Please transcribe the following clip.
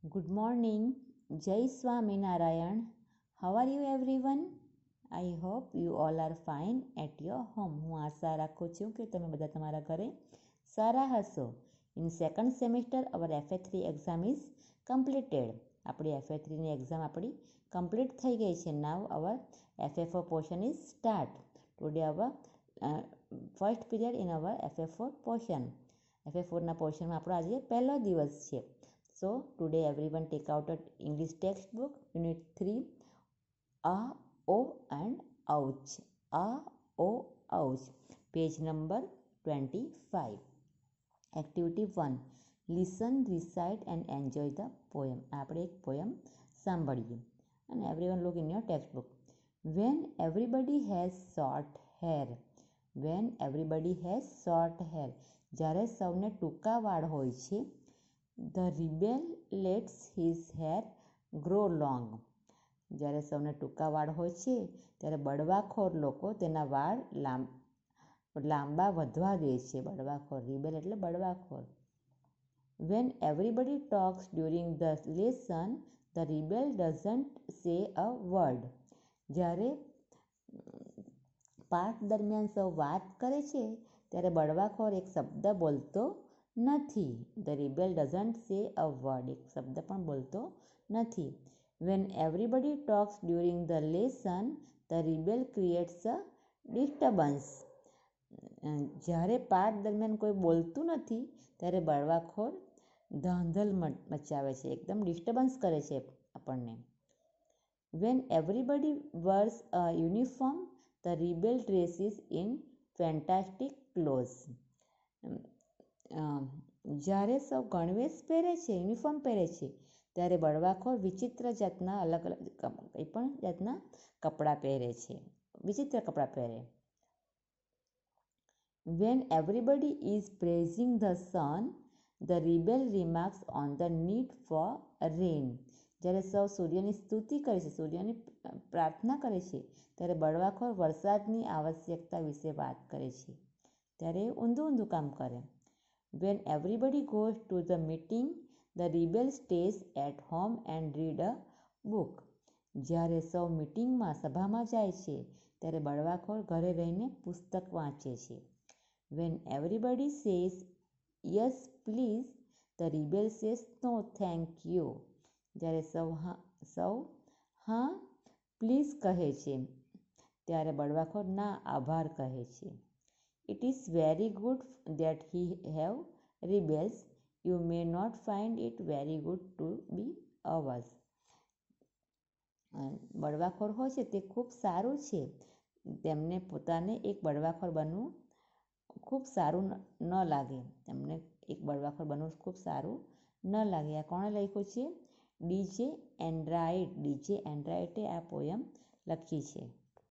Good morning. Jai Swaminarayan. How are you everyone? I hope you all are fine at your home. હું આશા રાખું છું કે તમે બધા તમારા ઘરે સારા હશો. In second semester our FA3 exam is completed. આપણી FA3ની એક્ઝામ આપણી કમ્પ્લીટ થઈ ગઈ છે. Now our FA4 portion is start. Today our first period in our FA4 portion. FA4ના પોર્શનમાં આપણો આજે પહેલો દિવસ છે. So today everyone take out an English textbook, unit 3, a, o and ouch. A, o, ouch. Page number 25. Activity 1. Listen, recite and enjoy the poem. આપણે એક poem સાંભળીએ. And everyone look in your textbook. When everybody has short hair. When everybody has short hair. જ્યારે સૌને ટૂંકા વાળ હોય છે. The rebel lets his hair grow long. જ્યારે સૌને ટૂંકા વાળ હોય છે ત્યારે બળવાખોર લોકો તેના વાળ લાંબા વધવા દે છે. બળવાખોર, રિબેલ એટલે બળવાખોર. When everybody talks during the lesson, the rebel doesn't say a word. જ્યારે પાઠ દરમિયાન સૌ વાત કરે છે ત્યારે બળવાખોર એક શબ્દ બોલતો નથી. The rebel doesn't say a word. એક શબ્દ પણ બોલતો નથી. When everybody talks during the lesson, the rebel creates a disturbance. જ્યારે પાઠ દરમિયાન કોઈ બોલતું નથી ત્યારે બળવાખોર ધાંધલ મચાવે છે, એકદમ ડિસ્ટર્બન્સ કરે છે આપણને. When everybody wears a uniform, the rebel dresses in fantastic clothes. જ્યારે સૌ ગણવેશ પહેરે છે, યુનિફોર્મ પહેરે છે ત્યારે બળવાખોર વિચિત્ર જાતના અલગ કંઈ પણ જાતના કપડાં પહેરે છે, વિચિત્ર કપડાં પહેરે. When everybody is praising the sun, the rebel remarks on the need for rain. જ્યારે સૌ સૂર્યની સ્તુતિ કરે છે, સૂર્યની પ્રાર્થના કરે છે ત્યારે બળવાખોર વરસાદની આવશ્યકતા વિશે વાત કરે છે, ત્યારે ઊંધું કામ કરે. When everybody goes to the meeting, the rebel stays at home and read a book. જ્યારે સૌ મીટિંગમાં, સભામાં જાય છે ત્યારે બળવાખોર ઘરે રહીને પુસ્તક વાંચે છે. When everybody says yes please, the rebel says no thank you. જ્યારે સૌ હા પ્લીઝ કહે છે ત્યારે બળવાખોર ના આભાર કહે છે. It is very good that he have rebels. You may not find it very good to be ours. બળવાખોર હોય છે તે ખૂબ સારું છે. તેમને પોતાને એક બળવાખોર બનવું ખૂબ સારું ન લાગે. તેમને એક બળવાખોર બનવું ખૂબ સારું ન લાગે. આ કોણે લખ્યું છે? ડીજે એન્ડ્રાઇટ. ડીજે એન્ડ્રાઇટે આ પોયમ લખી છે.